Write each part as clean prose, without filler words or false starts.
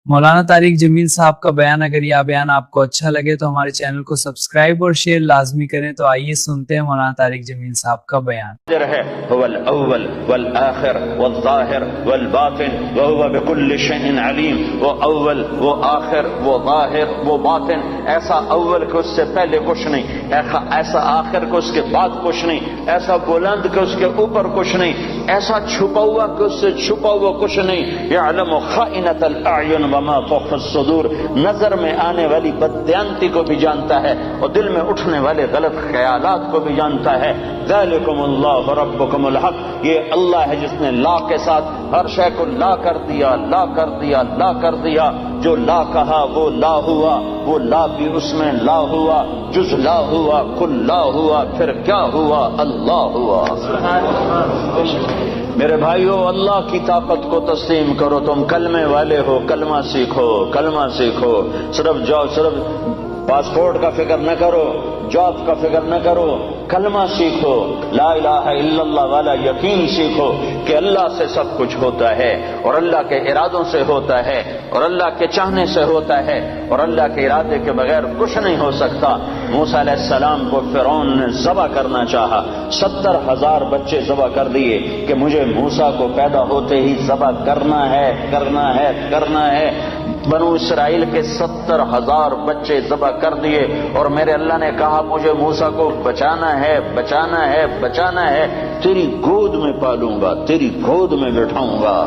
مولانا طارق جمیل صاحب کا بیان اگر یہ بیان آپ کو اچھا لگے تو ہمارے چینل کو سبسکرائب اور شیئر لازمی کریں۔ تو آئیے سنتے ہیں مولانا طارق جمیل صاحب کا بیان۔ هو الاول والآخر والظاہر والباطن وهو بكل شيء علیم۔ وہ اول، وہ آخر، وہ ظاہر، وہ باطن، ایسا اول کہ اس سے پہلے کچھ نہیں، ایسا آخر کہ اس کے بعد کچھ نہیں، ایسا بلند کہ اس کے اوپر کچھ نہیں، ایسا چھپا ہوا کہ اس سے چھپا ہوا کچھ نہیں۔ یعلم خائنۃ الاعین وما تخفی الصدور، نظر میں آنے والی بددیانتی کو بھی جانتا ہے اور دل میں اٹھنے والے غلط خیالات کو بھی جانتا ہے۔ ذالکم اللہ ربکم الحق، یہ اللہ ہے جس نے لا کے ساتھ ہر شے کو لا کر دیا، لا کر دیا، لا کر دیا۔ جو لا کہا وہ لا ہوا، وہ لا بھی اس میں لا ہوا، جز لا ہوا، کل لا ہوا، پھر کیا ہوا؟ اللہ ہوا۔ میرے بھائیو، اللہ کی طاقت کو تسلیم کرو۔ تم کلمے والے ہو، کلمہ سیکھو، کلمہ سیکھو۔ صرف پاسپورٹ کا فکر نہ کرو، جاب کا فکر نہ کرو، کلمہ سیکھو، لا الہ الا اللہ والا یقین سیکھو کہ اللہ سے سب کچھ ہوتا ہے اور اللہ کے ارادوں سے ہوتا ہے اور اللہ کے چاہنے سے ہوتا ہے اور اللہ کے ارادے کے بغیر کچھ نہیں ہو سکتا۔ موسیٰ علیہ السلام کو فرعون نے ذبح کرنا چاہا، 70,000 بچے ذبح کر دیے کہ مجھے موسیٰ کو پیدا ہوتے ہی ذبح کرنا ہے، کرنا ہے، کرنا ہے۔ بنو اسرائیل کے 70,000 بچے ذبح کر دیے اور میرے اللہ نے کہا مجھے موسیٰ کو بچانا ہے، بچانا ہے، بچانا ہے۔ تیری گود میں پالوں گا، تیری گود میں بٹھاؤں گا،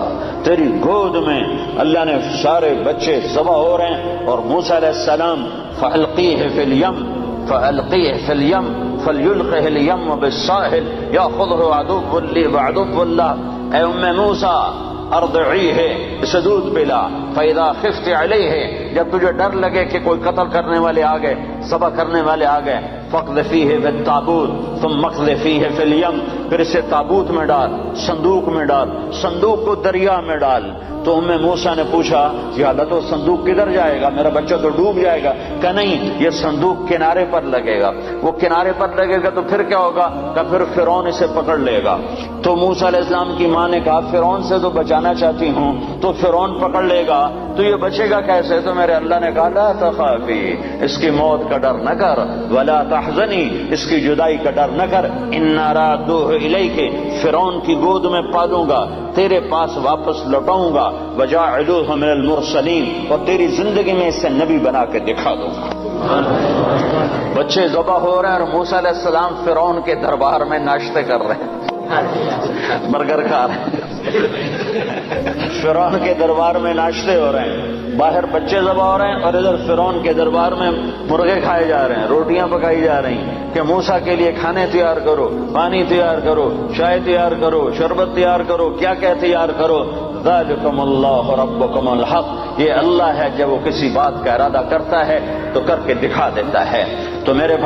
تیری گود میں۔ اللہ نے سارے بچے ذبح ہو رہے ہیں اور موسیٰ علیہ السلام فَأَلْقِيهِ فِي الْيَمِّ فَأَلْقِيهِ فِي الْيَمِّ فَلْيُلْقِهِ الْيَمُّ بِالسَّاحِلِ يَأْخُذْهُ عَدُوٌّ لِّي وَعَدُوٌّ لَّهُ۔ اے موسیٰ ارضعیہ، اسے دودھ پلا، فَإِذَا خِفْتِ عَلَيْهِ، جب تجھے ڈر لگے کہ کوئی قتل کرنے والے آ گئے، ذبح کرنے والے آ گئے، فَاقْذِفِيهِ فِي التَّابُوتِ ثُمَّ اقْذِفِيهِ فِي الْيَمِّ، پھر اسے تابوت میں ڈال، صندوق میں ڈال، صندوق کو دریا میں ڈال۔ تو موسیٰ نے پوچھا کہ اللہ تو صندوق کدھر جائے گا، میرا بچہ تو ڈوب جائے گا۔ کہ نہیں، یہ صندوق کنارے پر لگے گا، وہ کنارے پر لگے گا تو پھر کیا ہوگا؟ کہ پھر فرعون اسے پکڑ لے گا۔ تو موسیٰ علیہ السلام کی ماں نے کہا فرعون سے تو بچانا چاہتی ہوں، تو فرعون پکڑ لے گا تو یہ بچے گا کیسے؟ تو میرے اللہ نے کہا لا تخافی، اس کی موت کا ڈر نہ کر، ولا تحزنی، اس کی جدائی کا ڈر نہ کر، انا رادوہ الیک، فرعون کی گود میں پالوں گا، تیرے پاس واپس لوٹاؤں گا، وجاعلوہ من المرسلین، اور تیری زندگی میں اسے نبی بنا کے دکھا دوں گا۔ بچے ذبح ہو رہے ہیں اور موسیٰ علیہ السلام فرعون کے دربار میں ناشتے کر رہے ہیں، برگر کھا رہے ہیں، فرعون کے دربار میں ناشتے ہو رہے ہیں، باہر بچے ذبح ہو رہے ہیں اور ادھر فرعون کے دربار میں مرغے کھائے جا رہے ہیں، روٹیاں پکائی جا رہی ہیں کہ موسیٰ کے لیے کھانے تیار کرو، پانی تیار کرو، چائے تیار کرو، شربت تیار کرو، کیا کیا تیار کرو۔ ذالکم اللہ ربکم الحق، یہ اللہ ہے جب وہ کسی بات کا ارادہ کرتا ہے تو کر کے دکھا دیتا ہے۔ تو میرے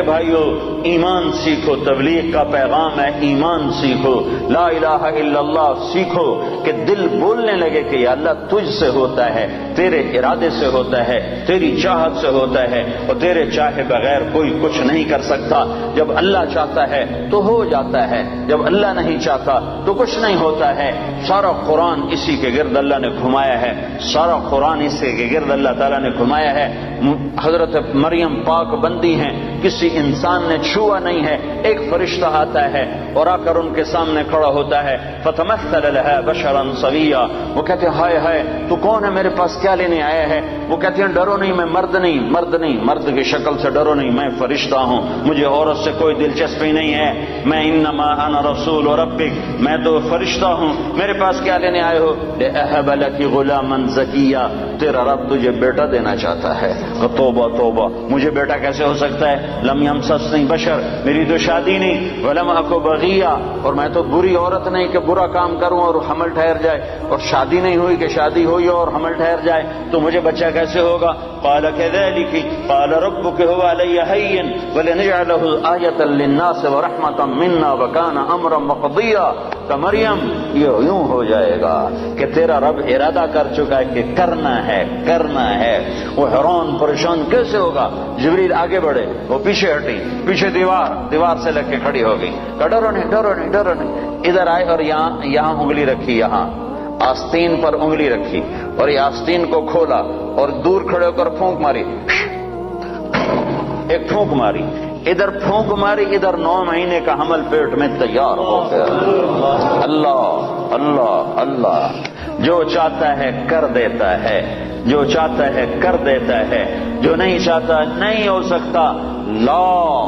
بھائیو ایمان سیکھو، تبلیغ کا پیغام ہے ایمان سیکھو، لا الہ الا اللہ سیکھو کہ دل بولنے لگے کہ یا اللہ تجھ سے ہوتا ہے، تیرے ارادے سے ہوتا ہے، تیری چاہت سے ہوتا ہے اور تیرے چاہے بغیر کوئی کچھ نہیں کر سکتا۔ جب اللہ چاہتا ہے تو ہو جاتا ہے، جب اللہ نہیں چاہتا تو کچھ نہیں ہوتا ہے۔ سارا قرآن اسی کے گرد اللہ نے گھمایا ہے، سارا قرآن اسی کے گرد اللہ تعالیٰ نے گھمایا ہے۔ حضرت مریم پاک بندی ہیں، کسی انسان نے چھوا نہیں ہے، ایک فرشتہ آتا ہے اور آ کر ان کے سامنے کھڑا ہوتا ہے، فتمثل لها بشرا سویا، وہ کہتے ہیں ہائے ہائے تو کون ہے، میرے پاس کیا لینے آیا ہے؟ وہ کہتے ہیں ڈرو نہیں، میں مرد نہیں، مرد کی شکل سے ڈرو نہیں، میں فرشتہ ہوں، مجھے عورت سے کوئی دلچسپی نہیں ہے، میں انما انا رسول ربک، میں تو فرشتہ ہوں، میرے پاس کیا لینے آئے ہو؟ لأہب لک غلاما زکیا، تیرا رب تجھے بیٹا دینا چاہتا ہے۔ توبہ توبہ، مجھے بیٹا کیسے ہو سکتا ہے؟ لم یمسسنی بشر، میری تو شادی نہیں، ولم اکو بغیہ، اور میں تو بری عورت نہیں کہ برا کام کروں اور حمل ٹھہر جائے، اور شادی نہیں ہوئی کہ شادی ہوئی اور حمل ٹھہر جائے، تو مجھے بچہ کیسے ہوگا؟ قال كذلك قال ربك هو علي هين ولنجعله آية للناس ورحمة منا وكان امرا مقضيا۔ کہ مریم یہ یوں ہو جائے گا کہ تیرا رب ارادہ کر چکا ہے کہ کرنا ہے۔ وہ حیران پریشان کیسے ہوگا؟ جبریل آگے بڑھے، وہ پیچھے ہٹی، پیچھے دیوار سے لگ کے کھڑی ہو گئی، کہ ڈرو نہیں، ادھر آئے اور یہاں انگلی رکھی، یہاں آستین پر انگلی رکھی اور یہ آستین کو کھولا اور دور کھڑے ہو کر پھونک ماری، ایک پھونک ماری، ادھر پھونک ماری، ادھر 9 مہینے کا حمل پیٹ میں تیار ہو گیا۔ اللہ اللہ اللہ، جو چاہتا ہے کر دیتا ہے، جو چاہتا ہے کر دیتا ہے، جو نہیں چاہتا نہیں ہو سکتا۔ لا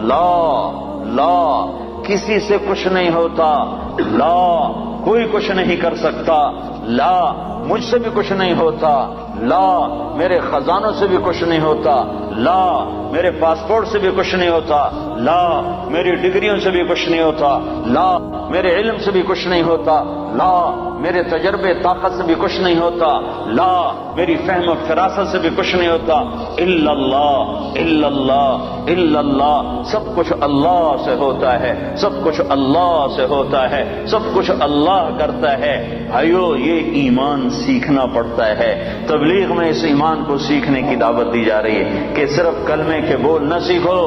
لا لا، کسی سے کچھ نہیں ہوتا، لا کوئی کچھ نہیں کر سکتا، لا مجھ سے بھی کچھ نہیں ہوتا، لا میرے خزانوں سے بھی کچھ نہیں ہوتا، لا میرے پاسپورٹ سے بھی کچھ نہیں ہوتا، لا میری ڈگریوں سے بھی کچھ نہیں ہوتا، لا میرے علم سے بھی کچھ نہیں ہوتا، لا میرے تجربے طاقت سے بھی کچھ نہیں ہوتا، لا میری فہم و فراست سے بھی کچھ نہیں ہوتا، الا اللہ الا اللہ الا اللہ، سب کچھ اللہ سے ہوتا ہے، سب کچھ اللہ سے ہوتا ہے، سب کچھ اللہ کرتا ہے۔ بھائیو یہ ایمان سیکھنا پڑتا ہے، تبلیغ میں اس ایمان کو سیکھنے کی دعوت دی جا رہی ہے کہ صرف کلمے کے بول نہ سیکھو،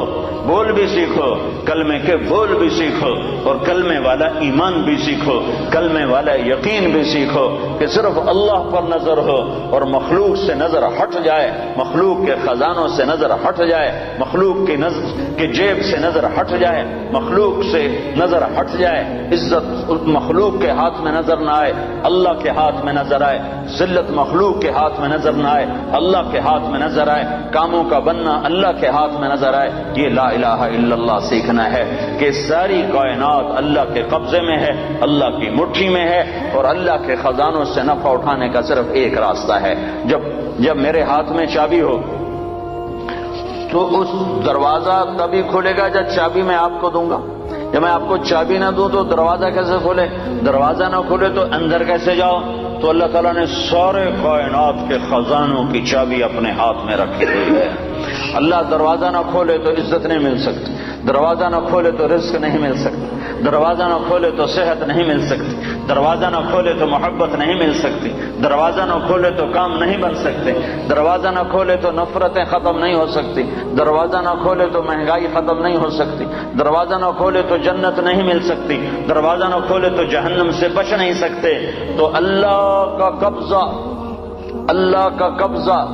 بول بھی سیکھو، کلمے کے بول بھی سیکھو، اور کلمے والا ایمان بھی سیکھو، کلمے والا یقین بھی سیکھو کہ صرف اللہ پر نظر ہو اور مخلوق سے نظر ہٹ جائے، مخلوق کے خزانوں سے نظر ہٹ جائے، مخلوق کے جیب سے نظر ہٹ جائے، مخلوق سے نظر ہٹ جائے، عزت مخلوق کے ہاتھ میں نظر نہ آئے، اللہ کے ہاتھ میں نظر آئے، ذلت مخلوق کے ہاتھ میں نظر نہ آئے، اللہ کے ہاتھ میں نظر آئے، کاموں کا بننا اللہ کے ہاتھ میں نظر آئے۔ یہ لا الہ الا اللہ سیکھنا ہے کہ ساری کائنات اللہ کے قبضے میں ہے، اللہ کی مٹھی میں ہے، اور اللہ کے خزانوں سے نفع اٹھانے کا صرف ایک راستہ ہے۔ جب میرے ہاتھ میں چابی ہو تو اس دروازہ تبھی کھلے گا جب چابی میں آپ کو دوں گا۔ جب میں آپ کو چابی نہ دوں تو دروازہ کیسے کھولے؟ دروازہ نہ کھولے تو اندر کیسے جاؤ؟ تو اللہ تعالیٰ نے سارے کائنات کے خزانوں کی چابی اپنے ہاتھ میں رکھی ہوئی ہے۔ اللہ دروازہ نہ کھولے تو عزت نہیں مل سکتی، دروازہ نہ کھولے تو رزق نہیں مل سکتا، دروازہ نہ کھولے تو صحت نہیں مل سکتی، دروازہ نہ کھولے تو محبت نہیں مل سکتی، دروازہ نہ کھولے تو کام نہیں بن سکتے، دروازہ نہ کھولے تو نفرتیں ختم نہیں ہو سکتی، دروازہ نہ کھولے تو مہنگائی ختم نہیں ہو سکتی، دروازہ نہ کھولے تو جنت نہیں مل سکتی، دروازہ نہ کھولے تو جہنم سے بچ نہیں سکتے۔ تو اللہ کا قبضہ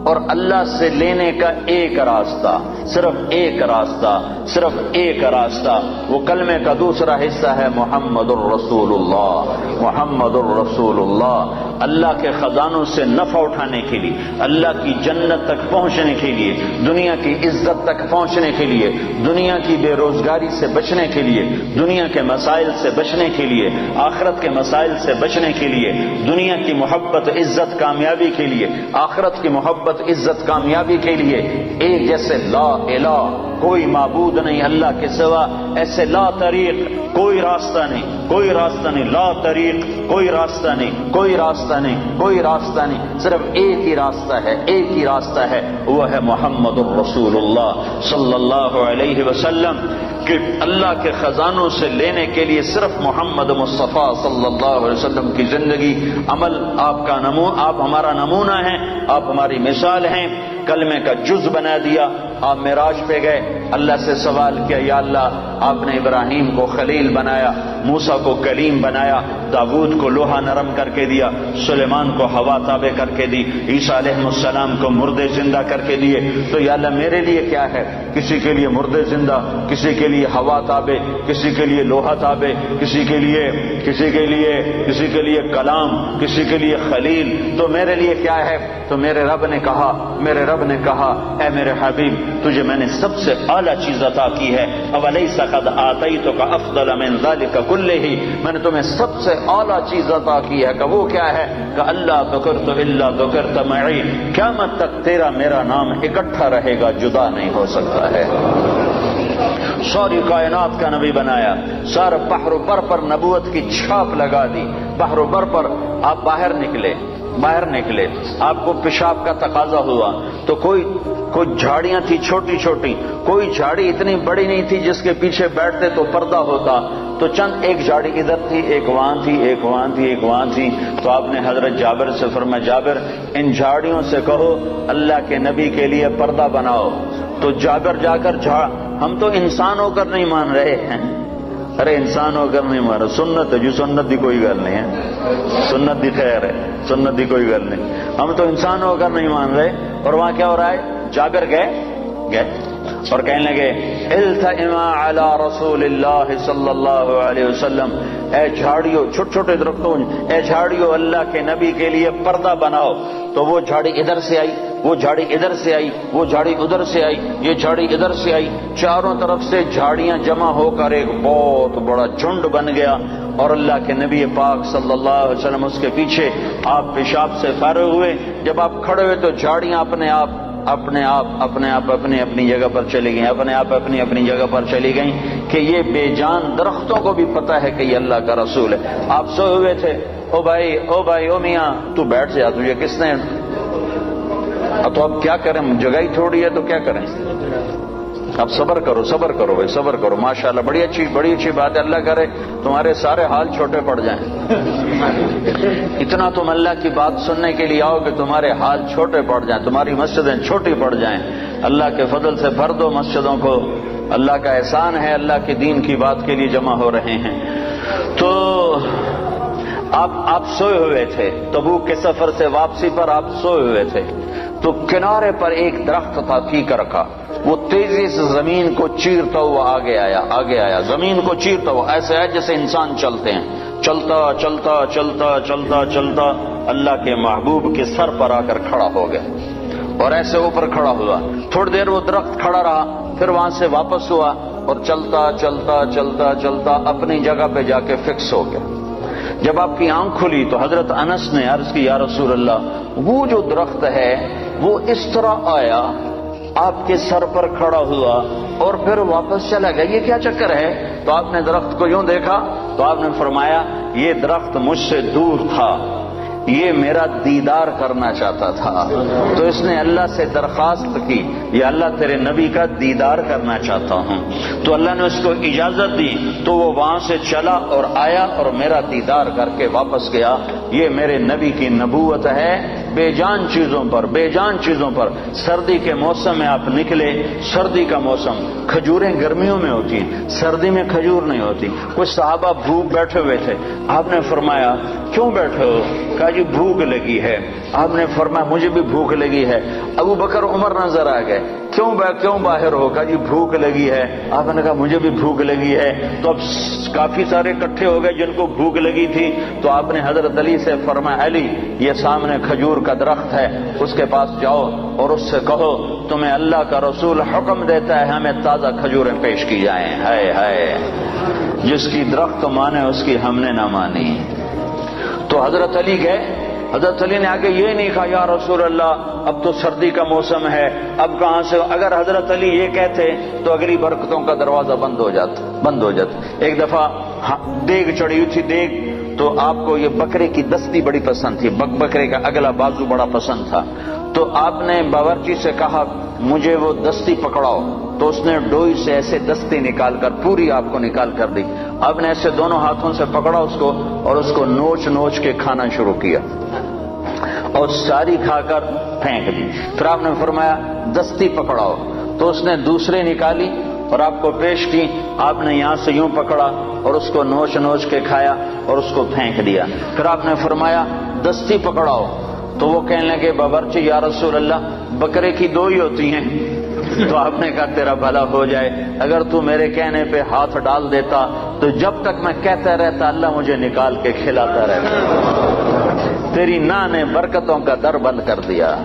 اور اللہ سے لینے کا ایک راستہ، صرف ایک راستہ، صرف ایک راستہ، وہ کلمے کا دوسرا حصہ ہے محمد الرسول اللہ، محمد الرسول اللہ۔ اللہ کے خزانوں سے نفع اٹھانے کے لیے، اللہ کی جنت تک پہنچنے کے لیے، دنیا کی عزت تک پہنچنے کے لیے، دنیا کی بے روزگاری سے بچنے کے لیے، دنیا کے مسائل سے بچنے کے لیے، آخرت کے مسائل سے بچنے کے لیے، دنیا کی محبت عزت کامیابی کے لیے، آخرت کی محبت عزت کامیابی کے لیے، ایک جیسے لا الہ کوئی معبود نہیں اللہ کے سوا، ایسے لا طریق کوئی راستہ نہیں، کوئی راستہ نہیں، لا طریق کوئی راستہ نہیں، کوئی راستہ نہیں، کوئی راستہ نہیں، صرف ایک ہی راستہ ہے، ایک ہی راستہ ہے، وہ ہے محمد الرسول اللہ صلی اللہ علیہ وسلم۔ کہ اللہ کے خزانوں سے لینے کے لیے صرف محمد مصطفیٰ صلی اللہ علیہ وسلم کی زندگی، عمل آپ ہمارا نمونہ ہیں، آپ ہماری مثال ہیں۔ کلمے کا جز بنا دیا، آپ معراج پہ گئے، اللہ سے سوال کیا، یا اللہ آپ نے ابراہیم کو خلیل بنایا، موسیٰ کو کلیم بنایا، داؤد کو لوہا نرم کر کے دیا، سلیمان کو ہوا تابع کر کے دی، عیسیٰ علیہ السلام کو مردے زندہ کر کے دیے، تو یا اللہ میرے لیے کیا ہے؟ کسی کے لیے مردے زندہ، کسی کے لیے ہوا تابع، کسی کے لیے لوہا تابع، کسی کے لیے کلام، کسی کے لیے خلیل، تو میرے لیے کیا ہے؟ تو میرے رب نے کہا اے میرے حبیب تجھے میں نے سب سے اعلیٰ چیز عطا کی ہے، اولیس قد آتیتک افضل من ذلک کلہ، میں نے تمہیں سب سے اعلیٰ چیز عطا کی ہے، کہ وہ کیا ہے؟ کہ اللہ ذکرت الا ذکرت معی، قیامت تک تیرا میرا نام اکٹھا رہے گا، جدا نہیں ہو سکتا ہے۔ ساری کائنات کا نبی بنایا، سارے بحر و بر پر نبوت کی چھاپ لگا دی، بحر و بر پر آپ باہر نکلے، آپ کو پیشاب کا تقاضا ہوا تو کوئی جھاڑیاں تھی چھوٹی چھوٹی، کوئی جھاڑی اتنی بڑی نہیں تھی جس کے پیچھے بیٹھتے تو پردہ ہوتا، تو چند ایک جھاڑی ادھر تھی، ایک وہاں تھی، ایک وہاں تھی، ایک وہاں تھی، تو آپ نے حضرت جابر سے فرمایا جابر ان جھاڑیوں سے کہو اللہ کے نبی کے لیے پردہ بناؤ، تو جابر جا کر ہم تو انسان ہو کر نہیں مان رہے ہیں، ارے انسان ہو کر نہیں مارا، سنت ہے جو سنت دی کوئی گل نہیں ہے، سنت دی خیر ہے، سنت دی کوئی گل نہیں. ہم تو انسان ہو کر نہیں مان رہے. اور وہاں کیا ہو رہا ہے؟ جابر گئے اور کہنے لگے التئما علی رسول اللہ صلی اللہ علیہ وسلم، اے جھاڑیوں، چھوٹے چھوٹے درختوں، اے جھاڑیوں اللہ کے نبی کے لیے پردہ بناؤ. تو وہ جھاڑی ادھر سے آئی، وہ جھاڑی ادھر سے آئی، وہ جھاڑی ادھر سے آئی، یہ جھاڑی ادھر سے آئی، چاروں طرف سے جھاڑیاں جمع ہو کر ایک بہت بڑا جھنڈ بن گیا. اور اللہ کے نبی پاک صلی اللہ علیہ وسلم اس کے پیچھے. آپ پیشاب سے فارغ ہوئے، جب آپ کھڑے ہوئے تو جھاڑیاں اپنے آپ اپنی اپنی جگہ پر چلی گئیں، اپنے آپ اپنی جگہ پر چلی گئیں کہ یہ بے جان درختوں کو بھی پتہ ہے کہ یہ اللہ کا رسول ہے. آپ سوئے ہوئے تھے، او بھائی او میاں تو بیٹھ جا، تجھے کس نے؟ تو اب کیا کریں، جگہ ہی تھوڑی ہے تو کیا کریں؟ اب صبر کرو بھائی، صبر کرو. ماشاءاللہ بڑی اچھی بات ہے. اللہ کرے تمہارے سارے حال چھوٹے پڑ جائیں. اتنا تم اللہ کی بات سننے کے لیے آؤ کہ تمہارے حال چھوٹے پڑ جائیں، تمہاری مسجدیں چھوٹی پڑ جائیں. اللہ کے فضل سے بھر دو مسجدوں کو. اللہ کا احسان ہے، اللہ کے دین کی بات کے لیے جمع ہو رہے ہیں. تو آپ سوئے ہوئے تھے، تبوک کے سفر سے واپسی پر آپ سوئے ہوئے تھے. تو کنارے پر ایک درخت تھا تیکر کا، وہ تیزی سے زمین کو چیرتا ہوا آگے آیا، زمین کو چیرتا ہوا. ایسے ہے جیسے انسان چلتے ہیں، چلتا اللہ کے محبوب کے سر پر آ کر کھڑا ہو گیا اور ایسے اوپر کھڑا ہوا. تھوڑی دیر وہ درخت کھڑا رہا، پھر وہاں سے واپس ہوا اور چلتا اپنی جگہ پہ جا کے فکس ہو گیا. جب آپ کی آنکھ کھلی تو حضرت انس نے عرض کی، یا رسول اللہ، وہ جو درخت ہے وہ اس طرح آیا، آپ کے سر پر کھڑا ہوا اور پھر واپس چلا گیا، یہ کیا چکر ہے؟ تو آپ نے درخت کو یوں دیکھا تو آپ نے فرمایا، یہ درخت مجھ سے دور تھا، یہ میرا دیدار کرنا چاہتا تھا. تو اس نے اللہ سے درخواست کی، یا اللہ تیرے نبی کا دیدار کرنا چاہتا ہوں. تو اللہ نے اس کو اجازت دی، تو وہ وہاں سے چلا اور آیا اور میرا دیدار کر کے واپس گیا. یہ میرے نبی کی نبوت ہے. بے جان چیزوں پر سردی کے موسم میں آپ نکلے، سردی کا موسم، کھجوریں گرمیوں میں ہوتی ہیں، سردی میں کھجور نہیں ہوتی. کچھ صحابہ بھوک بیٹھے ہوئے تھے. آپ نے فرمایا کیوں بیٹھے ہو؟ کہا جی بھوک لگی ہے. آپ نے فرمایا مجھے بھی بھوک لگی ہے. ابو بکر عمر نظر آ گئے، کیوں باہر ہو؟ کہا جی بھوک لگی ہے. آپ نے کہا مجھے بھی بھوک لگی ہے. تو اب کافی سارے اکٹھے ہو گئے جن کو بھوک لگی تھی. تو آپ نے حضرت علی سے فرمایا، علی یہ سامنے کھجور کا درخت ہے، اس کے پاس جاؤ اور اس سے کہو تمہیں اللہ کا رسول حکم دیتا ہے ہمیں تازہ کھجوریں پیش کی جائیں. ہائے جس کی درخت مانے اس کی ہم نے نہ مانی. تو حضرت علی گئے. حضرت علی نے آگے یہ نہیں کہا یا رسول اللہ اب تو سردی کا موسم ہے، اب کہاں سے؟ اگر حضرت علی یہ کہتے تو اگلی برکتوں کا دروازہ بند ہو جاتا. ایک دفعہ دیگ چڑھی ہوئی تھی، دیگ تو آپ کو یہ بکرے کی دستی بڑی پسند تھی، بکرے کا اگلا بازو بڑا پسند تھا. تو آپ نے باورچی سے کہا مجھے وہ دستی پکڑاؤ. تو اس نے ڈوئی سے ایسے دستی نکال کر پوری آپ کو نکال کر دی. آپ نے ایسے دونوں ہاتھوں سے پکڑا اس کو اور اس کو نوچ کے کھانا شروع کیا اور ساری کھا کر پھینک دی. پھر آپ نے فرمایا دستی پکڑاؤ. تو اس نے دوسری نکالی اور آپ کو پیش کی. آپ نے یہاں سے یوں پکڑا اور اس کو نوچ کے کھایا اور اس کو پھینک دیا. پھر آپ نے فرمایا دستی پکڑاؤ. تو وہ کہنے لگے باورچی یا رسول اللہ بکرے کی دو ہی ہوتی ہیں. تو آپ نے کہا تیرا بھلا ہو جائے، اگر تو میرے کہنے پہ ہاتھ ڈال دیتا تو جب تک میں کہتا رہتا اللہ مجھے نکال کے کھلاتا رہتا. تیری نا نے برکتوں کا در بند کر دیا.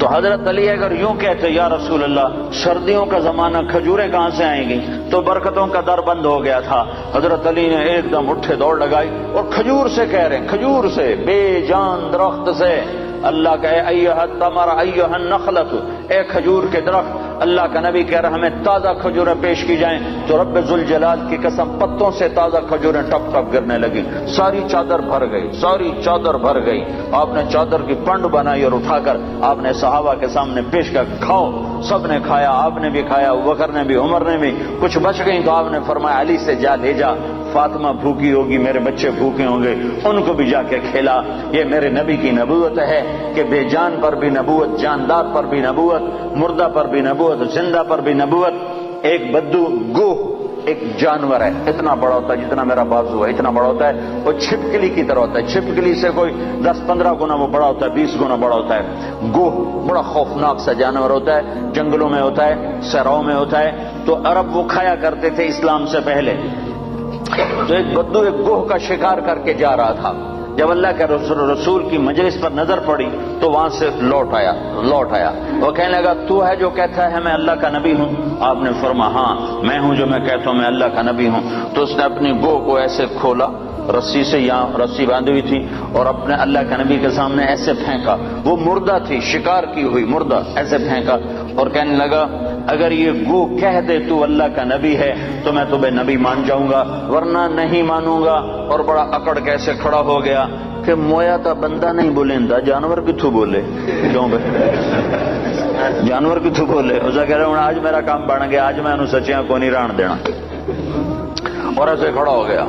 تو حضرت علی اگر یوں کہتے یا رسول اللہ سردیوں کا زمانہ کھجوریں کہاں سے آئیں گی، تو برکتوں کا در بند ہو گیا تھا. حضرت علی نے ایک دم اٹھے دوڑ لگائی اور کھجور سے کہہ رہے ہیں، کھجور سے، بے جان درخت سے اللہ کا ایھا التمر ایھا النخلۃ، اے کھجور کے درخت. اللہ کا نبی کہہ رہا ہمیں تازہ کھجوریں پیش کی جائیں. تو رب ذوالجلال کی قسم پتوں سے تازہ کھجوریں ٹپ گرنے لگی. ساری چادر بھر گئی. آپ نے چادر کی پنڈ بنائی اور اٹھا کر آپ نے صحابہ کے سامنے پیش کر کھاؤ. سب نے کھایا، آپ نے بھی کھایا، ابوبکر نے بھی، عمر نے بھی. کچھ بچ گئی تو آپ نے فرمایا علی سے جا لے جا، فاطمہ بھوکی ہوگی، میرے بچے بھوکے ہوں گے، ان کو بھی جا کے کھلا. یہ میرے نبی کی نبوت ہے کہ بے جان پر بھی نبوت، جاندار پر بھی نبوت، مردہ پر بھی نبوت، زندہ پر بھی نبوت. ایک بدو گوہ ایک جانور ہے، اتنا بڑا ہوتا ہے جتنا میرا بازو ہے، اتنا بڑا ہوتا ہے، وہ چھپکلی کی طرح ہوتا ہے، چھپکلی سے کوئی 10-15 گنا وہ بڑا ہوتا ہے، 20 گنا بڑا ہوتا ہے۔ گوہ بڑا خوفناک سا جانور ہوتا ہے، جنگلوں میں ہوتا ہے، صحراؤں میں ہوتا ہے، تو عرب وہ کھایا کرتے تھے اسلام سے پہلے۔ تو ایک بدو ایک گوہ کا شکار کر کے جا رہا تھا، جب اللہ کے رسول کی مجلس پر نظر پڑی تو وہاں سے لوٹ آیا۔ وہ کہنے لگا تو ہے جو کہتا ہے میں اللہ کا نبی ہوں؟ آپ نے فرمایا ہاں میں ہوں جو میں کہتا ہوں میں اللہ کا نبی ہوں۔ تو اس نے اپنی گوہ کو ایسے کھولا، رسی سے، یہاں رسی باندھی ہوئی تھی، اور اپنے اللہ کے نبی کے سامنے ایسے پھینکا، وہ مردہ تھی، شکار کی ہوئی مردہ، ایسے پھینکا اور کہنے لگا اگر یہ گو کہہ دے تو اللہ کا نبی ہے تو میں تمہیں نبی مان جاؤں گا، ورنہ نہیں مانوں گا۔ اور بڑا اکڑ کیسے کھڑا ہو گیا کہ مویا تا بندہ نہیں بولیندا، جانور کتھوں بولے؟ کیوں بھائی جانور کتھوں بولے؟ اسے کہہ رہے ہوں آج میرا کام بن گیا، آج میں انہوں سچیاں کو نہیں ران دینا، اور ایسے کھڑا ہو گیا۔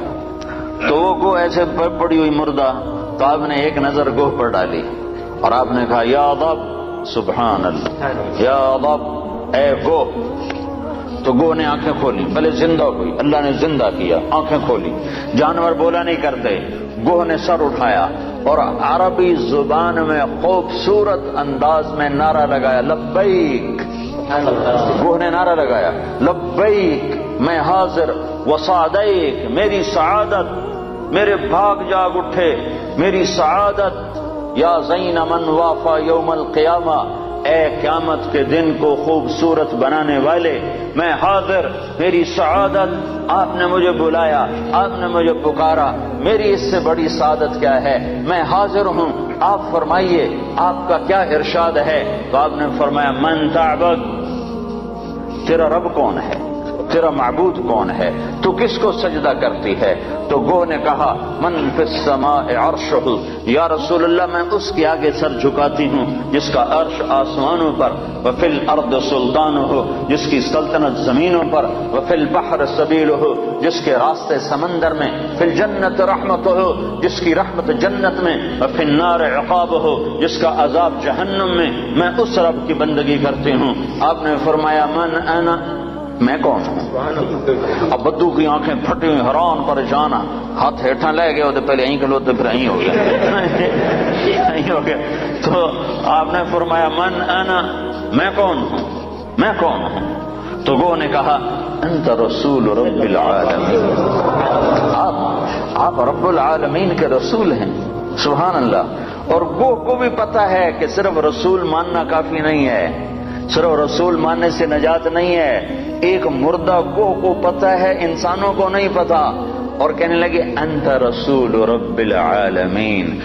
تو وہ گو ایسے پڑی ہوئی مردہ، تو آپ نے ایک نظر گوہ پر ڈالی اور آپ نے کہا یا ضب، سبحان اللہ، یا ضب، اے گو۔ تو گو نے آنکھیں کھولی، پہلے زندہ ہوئی، اللہ نے زندہ کیا، آنکھیں کھولی، جانور بولا نہیں کرتے، گوہ نے سر اٹھایا اور عربی زبان میں خوبصورت انداز میں نعرہ لگایا لبیک۔ گوہ نے نعرہ لگایا لبیک میں حاضر، وسعدیک میری سعادت، میرے بھاگ جاگ اٹھے میری سعادت، یا زین من وافا یوم القیامہ، اے قیامت کے دن کو خوبصورت بنانے والے، میں حاضر، میری سعادت، آپ نے مجھے بلایا، آپ نے مجھے پکارا، میری اس سے بڑی سعادت کیا ہے، میں حاضر ہوں، آپ فرمائیے آپ کا کیا ارشاد ہے؟ تو آپ نے فرمایا من تعبد، تیرا رب کون ہے، تیرا معبود کون ہے، تو کس کو سجدہ کرتی ہے؟ تو گوہ نے کہا من فی السماء عرشہ، یا رسول اللہ میں اس کے آگے سر جھکاتی ہوں جس کا عرش آسمانوں پر، وفی الارض سلطانہ، جس کی سلطنت زمینوں پر، وفی البحر سبیلہ، جس کے راستے سمندر میں، فی الجنت رحمتہ، جس کی رحمت جنت میں، وفی النار عقابہ، جس کا عذاب جہنم میں اس رب کی بندگی کرتی ہوں۔ آپ نے فرمایا من انا، میں کون ہوں؟ اب بدو کی آنکھیں پھٹی ہوئی، حیران پریشان، ہاتھ ہیٹھاں لے گئے ہوتے، پہلے یہیں کھلوتے پھر یہیں ہو گیا۔ تو آپ نے فرمایا من انا، میں کون ہوں، میں کون ہوں؟ تو گو نے کہا انت رسول رب العالمین، آپ رب العالمین کے رسول ہیں، سبحان اللہ۔ اور گو کو بھی پتا ہے کہ صرف رسول ماننا کافی نہیں ہے، صرف رسول ماننے سے نجات نہیں ہے، ایک مردہ گوہ کو پتا ہے، انسانوں کو نہیں پتا، اور کہنے لگے انت رسول رب العالمین،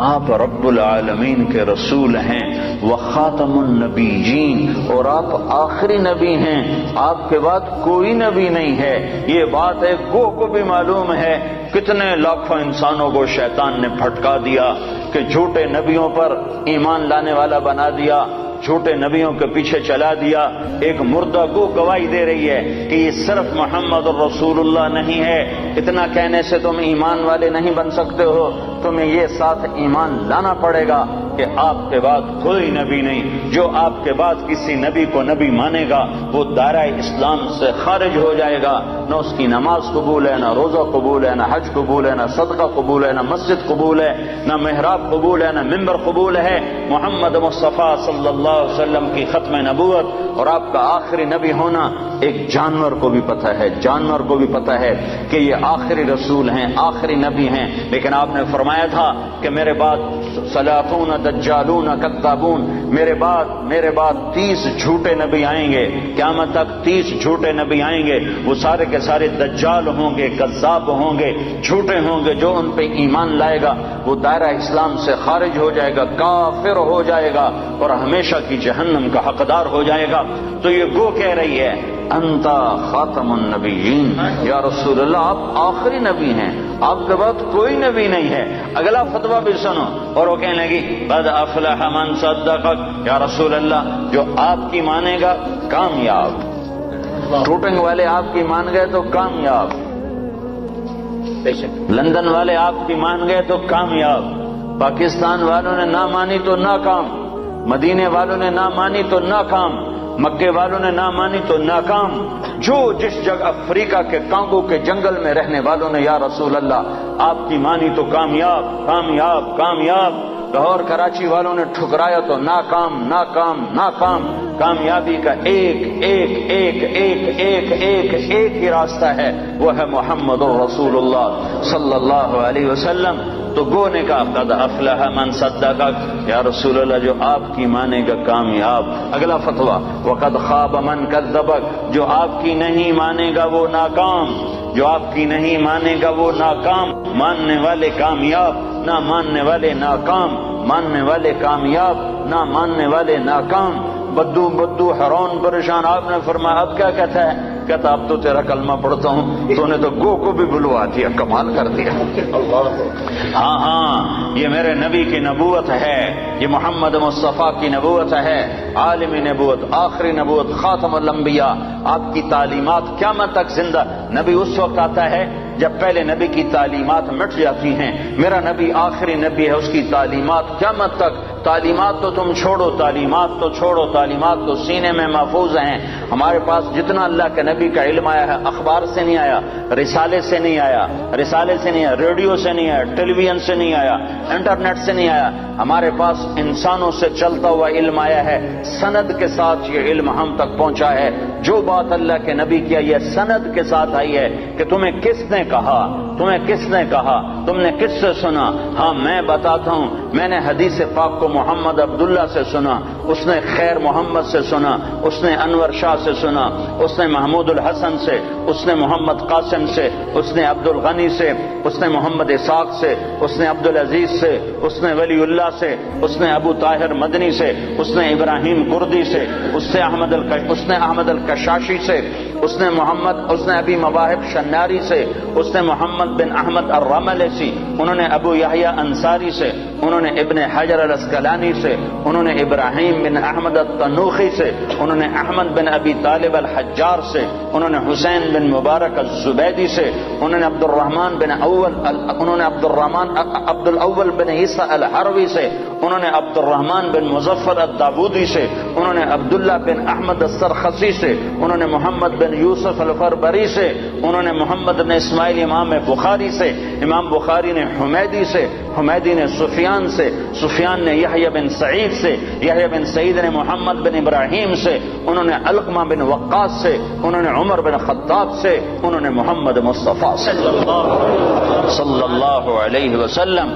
آپ رب العالمین کے رسول ہیں، وخاتم النبیین، اور آپ آخری نبی ہیں، آپ کے بعد کوئی نبی نہیں ہے۔ یہ بات ہے گوہ کو بھی معلوم ہے، کتنے لاکھوں انسانوں کو شیطان نے پھٹکا دیا کہ جھوٹے نبیوں پر ایمان لانے والا بنا دیا، جھوٹے نبیوں کے پیچھے چلا دیا۔ ایک مردہ گو گواہی دے رہی ہے کہ یہ صرف محمد الرسول اللہ نہیں ہے، اتنا کہنے سے تم ایمان والے نہیں بن سکتے ہو، تمہیں یہ ساتھ ایمان لانا پڑے گا کہ آپ کے بعد کوئی نبی نہیں، جو آپ کے بعد کسی نبی کو نبی مانے گا وہ دائرہ اسلام سے خارج ہو جائے گا، نہ اس کی نماز قبول ہے، نہ روزہ قبول ہے، نہ حج قبول ہے، نہ صدقہ قبول ہے، نہ مسجد قبول ہے، نہ محراب قبول ہے، نہ ممبر قبول ہے۔ محمد مصطفیٰ صلی اللہ علیہ وسلم کی ختم نبوت اور آپ کا آخری نبی ہونا ایک جانور کو بھی پتہ ہے، جانور کو بھی پتہ ہے کہ یہ آخری رسول ہیں، آخری نبی ہیں، لیکن آپ نے فرمایا تھا کہ میرے بعد سلاطون دجالون کذابون، میرے بعد 30 جھوٹے نبی آئیں گے، قیامت تک 30 جھوٹے نبی آئیں گے، وہ سارے کے سارے دجال ہوں گے، کذاب ہوں گے، جھوٹے ہوں گے، جو ان پہ ایمان لائے گا وہ دائرہ اسلام سے خارج ہو جائے گا، کافر ہو جائے گا اور ہمیشہ کی جہنم کا حقدار ہو جائے گا۔ تو یہ گو کہہ رہی ہے انت خاتم النبیین، یا رسول اللہ آپ آخری نبی ہیں، آپ کے بعد کوئی نبی نہیں ہے۔ اگلا فتویٰ بھی سنو، اور وہ کہنے لگی قد افلح من صدقک، یا رسول اللہ جو آپ کی مانے گا کامیاب، ٹوٹنگ والے آپ کی مان گئے تو کامیاب، لندن والے آپ کی مان گئے تو کامیاب، پاکستان والوں نے نہ مانی تو ناکام، مدینے والوں نے نہ مانی تو ناکام، مکے والوں نے نہ مانی تو ناکام. جو جس جگہ افریقہ کے کانگو کے جنگل میں رہنے والوں نے یا رسول اللہ آپ کی مانی تو کامیاب کامیاب کامیاب. لاہور کراچی والوں نے ٹھکرایا تو ناکام ناکام ناکام. کامیابی کا ایک ایک ایک ایک ایک ایک ایک ہی راستہ ہے، وہ ہے محمد الرسول اللہ صلی اللہ علیہ وسلم. تو گو نے کہا قد افلح من صدقک، یا رسول اللہ جو آپ کی مانے گا کامیاب. اگلا فتویٰ وقد خاب من کذبک، جو آپ کی نہیں مانے گا وہ ناکام. جو آپ کی نہیں مانے گا وہ ناکام. ماننے والے کامیاب، نہ ماننے والے ناکام. ماننے والے کامیاب، نہ ماننے والے ناکام. بدو بدو حیران پریشان. آپ نے فرمایا اب کیا کہتا ہے؟ کہتا اب تو تیرا کلمہ پڑھتا ہوں. تو نے تو گو کو بھی بلوا دیا، کمال کر دیا. ہاں ہاں یہ میرے نبی کی نبوت ہے، یہ محمد مصطفیٰ کی نبوت ہے، عالمی نبوت، آخری نبوت، خاتم الانبیاء. آپ کی تعلیمات قیامت تک زندہ. نبی اس وقت آتا ہے جب پہلے نبی کی تعلیمات مٹ جاتی ہیں. میرا نبی آخری نبی ہے، اس کی تعلیمات قیامت تک. تعلیمات تو تم چھوڑو، تعلیمات تو چھوڑو، تعلیمات تو سینے میں محفوظ ہیں. ہمارے پاس جتنا اللہ کے نبی کا علم آیا ہے اخبار سے نہیں آیا، رسالے سے نہیں آیا، رسالے سے نہیں آیا، ریڈیو سے نہیں آیا، ٹیلی ویژن سے نہیں آیا، انٹرنیٹ سے نہیں آیا. ہمارے پاس انسانوں سے چلتا ہوا علم آیا ہے. سند کے ساتھ یہ علم ہم تک پہنچا ہے. جو بات اللہ کے نبی کیا یہ سند کے ساتھ آئی ہے کہ تمہیں کس نے کہا، تمہیں کس نے کہا، تم نے کس سے سنا. ہاں میں بتاتا ہوں، میں نے حدیث پاک کو محمد عبداللہ سے سنا، اس نے خیر محمد سے سنا، اس نے انور شاہ سے سنا، اس نے محمود الحسن سے، اس نے محمد قاسم سے، اس نے عبد الغنی سے، اس نے محمد اسحاق سے، اس نے عبد العزیز سے، اس نے ولی اللہ سے، اس نے ابو طاہر مدنی سے، اس نے ابراہیم کردی سے، اس نے احمد الکشاشی سے، اس نے ابی مواہب شناری سے، اس نے محمد بن احمد الرملسی، انہوں نے ابو یحییٰ انصاری سے، انہوں نے ابن حجر الاسقلانی سے، انہوں نے ابراہیم بن احمد التنوخی سے، انہوں نے احمد بن ابی طالب الحجار سے، انہوں نے حسین بن مبارک الزبیدی سے، انہوں نے عبد الاول بن عیسیٰ الحروی سے، انہوں نے عبد الرحمن بن مظفر الداودی سے، انہوں نے عبداللہ بن احمد السرخسی سے، انہوں نے محمد بن یوسف الفربری سے، انہوں نے محمد بن اسماعیل امام بخاری سے، امام بخاری نے حمیدی سے، حمیدی نے سفیان سے، سفیان نے یحییٰ بن سعید سے، یحییٰ بن سعید نے محمد بن ابراہیم سے، انہوں نے علقمہ بن وقاص سے، انہوں نے عمر بن خطاب سے، انہوں نے محمد مصطفیٰ صلی اللہ علیہ وسلم.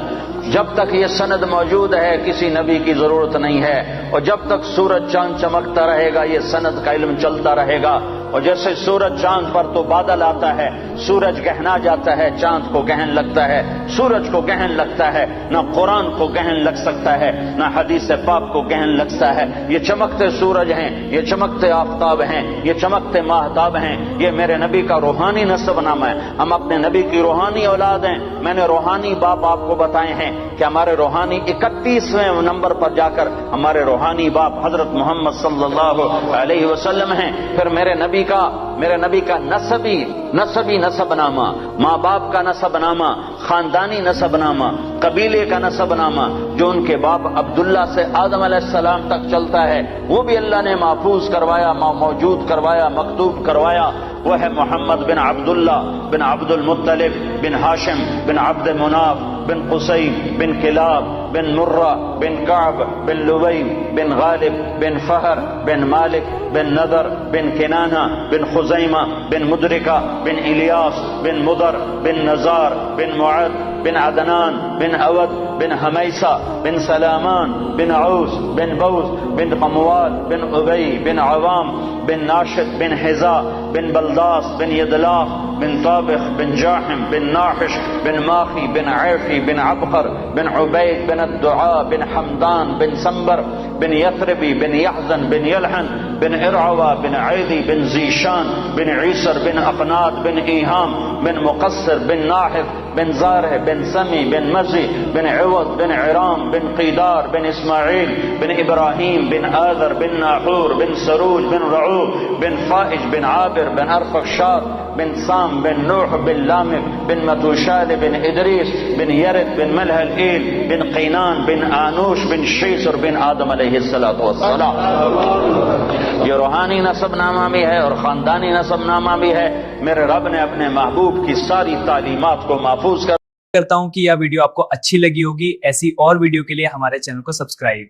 جب تک یہ سند موجود ہے کسی نبی کی ضرورت نہیں ہے، اور جب تک سورج چاند چمکتا رہے گا یہ سند کا علم چلتا رہے گا. اور جیسے سورج چاند پر تو بادل آتا ہے، سورج گہنا جاتا ہے، چاند کو گہن لگتا ہے، سورج کو گہن لگتا ہے. نہ قرآن کو گہن لگ سکتا ہے، نہ حدیث پاک کو گہن لگتا ہے. یہ چمکتے سورج ہیں، یہ چمکتے آفتاب ہیں، یہ چمکتے ماہتاب ہیں. یہ میرے نبی کا روحانی نسب نامہ ہے. ہم اپنے نبی کی روحانی اولاد ہیں. میں نے روحانی باپ آپ کو بتائے ہیں کہ ہمارے روحانی 31ویں نمبر پر جا کر ہمارے روحانی باپ حضرت محمد صلی اللہ علیہ وسلم ہیں. پھر میرے نبی کا نسبی نسب نامہ، ماں باپ کا نسب نامہ، خاندانی نسب نامہ، قبیلے کا نسب نامہ، جو ان کے باپ عبداللہ سے آدم علیہ السلام تک چلتا ہے، وہ بھی اللہ نے محفوظ کروایا، موجود کروایا، مکتوب کروایا. وہ ہے محمد بن عبداللہ بن عبد المطلب بن ہاشم بن عبد مناف بن قصی بن کلاب بن مرہ بن کعب بن لبی بن غالب بن فہر بن مالک بن نضر بن کنانہ بن خزیمہ بن مدرکہ بن الیاس بن مدر بن نزار بن معد بن عدنان بن اود بن حمیسہ بن سلامان بن عوس بن بوز بن قموال بن ابی بن عوام بن ناشد بن حذاء بن بلداس بن یدلاف بن طابخ بن جاحم بن ناحش بن ماخی بن عیفی بن عبقر بن عبید بن الدعاء بن حمدان بن سنبر بن یثربی بن یحزن بن یلحن بن ارعوى بن عیدی بن زیشان بن عیسر بن اقناد بن ایہام بن مقصر بن ناحف بن زارہ بن سمی بن مزی بن عوض بن عرام بن قیدار بن اسماعیل بن ابراہیم بن آذر بن ناحور بن سروج بن رعوب بن فائج بن عابر بن ارفخشاد بن سام بن نوح بن لامک بن متوشال بن ادریس بن یرد بن ملح الایل بن قینان بن آنوش بن شیسر بن آدم علیہ السلام. یہ روحانی نسب نامہ بھی ہے اور خاندانی نسب نامہ بھی ہے. میرے رب نے اپنے محبوب کی ساری تعلیمات کو محفوظ کرتا ہوں کہ یہ ویڈیو آپ کو اچھی لگی ہوگی. ایسی اور ویڈیو کے لیے ہمارے چینل کو سبسکرائب